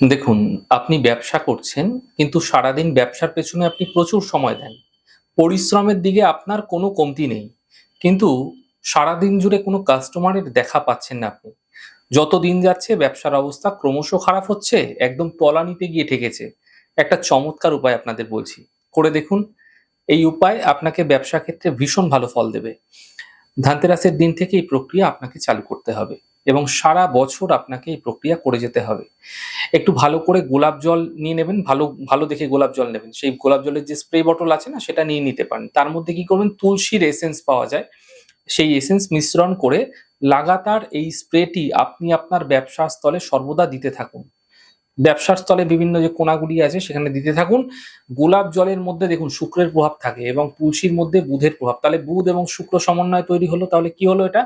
দেখুন, আপনি ব্যবসা করছেন, কিন্তু সারাদিন ব্যবসার পেছনে আপনি প্রচুর সময় দেন। পরিশ্রমের দিকে আপনার কোনো কমতি নেই। কিন্তু সারাদিন জুড়ে কোনো কাস্টমারের দেখা পাচ্ছেন না আপনি। যত দিন যাচ্ছে ব্যবসার অবস্থা ক্রমশ খারাপ হচ্ছে, একদম তলানিতে গিয়ে ঠেকেছে। একটা চমৎকার উপায় আপনাদের বলছি। করে দেখুন। এই উপায় আপনাকে ব্যবসা ক্ষেত্রে ভীষণ ভালো ফল দেবে। ধানতেরাসের দিন থেকে এই প্রক্রিয়া আপনাকে চালু করতে হবে এবং সারা বছর আপনাকে এই প্রক্রিয়া করে যেতে হবে। একটু ভালো করে গোলাপ জল নিয়ে নেবেন, ভালো ভালো দেখে গোলাপ জল নেবেন। সেই গোলাপ জলের যে স্প্রে বটল আছে না, সেটা নিয়ে নিতে পারেন। তার মধ্যে কি করবেন, তুলসীর এসেন্স পাওয়া যায়। সেই এসেন্স মিশ্রণ করে লাগাতার এই স্প্রেটি আপনি আপনার ব্যবসার স্থলে সর্বদা দিতে থাকুন। ব্যবসার স্থলে বিভিন্ন যে কোণাগুলি আছে সেখানে দিতে থাকুন। গোলাপ জলের মধ্যে দেখুন শুক্রের প্রভাব থাকে এবং তুলসীর মধ্যে বুধের প্রভাব। তাহলে বুধ এবং শুক্র সমন্বয় তৈরি হলো। তাহলে কি হলো এটা?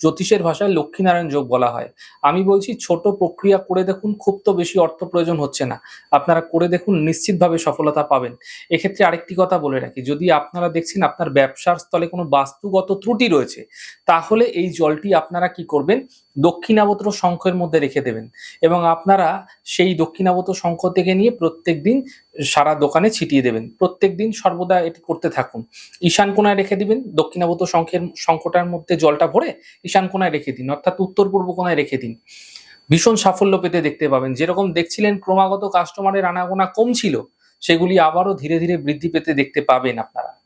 জ্যোতিষের ভাষায় লক্ষ্মীনারায়ণ যোগ বলা হয়। আমি বলছি ছোট প্রক্রিয়া করে দেখুন, খুব তো বেশি অর্থ প্রয়োজন হচ্ছে না। আপনারা করে দেখুন, নিশ্চিতভাবে সফলতা পাবেন। এক্ষেত্রে আরেকটি কথা বলে রাখি, যদি আপনারা দেখছেন আপনার ব্যবসার স্থলে কোনো বাস্তুগত ত্রুটি রয়েছে, তাহলে এই জলটি আপনারা কি করবেন? দক্ষিণাবর্ত শঙ্খের মধ্যে রেখে দেবেন এবং আপনারা সেই দক্ষিণাবর্ত শঙ্খ থেকে নিয়ে প্রত্যেকদিন সারা দোকানে ছিটিয়ে দেবেন। প্রত্যেকদিন সর্বদা এটি করতে থাকুন। ঈশান কোণায় রেখে দিবেন, দক্ষিণাবর্ত শঙ্খটার মধ্যে জলটা ভরে ঈশান কোণায় রেখে দিন, অর্থাৎ উত্তর পূর্ব কোণায় রেখে দিন। ভীষণ সাফল্য পেতে দেখতে পাবেন। যেরকম দেখছিলেন ক্রমাগত কাস্টমারের আনাগোনা কম ছিল, সেগুলি আবারও ধীরে ধীরে বৃদ্ধি পেতে দেখতে পাবেন আপনারা।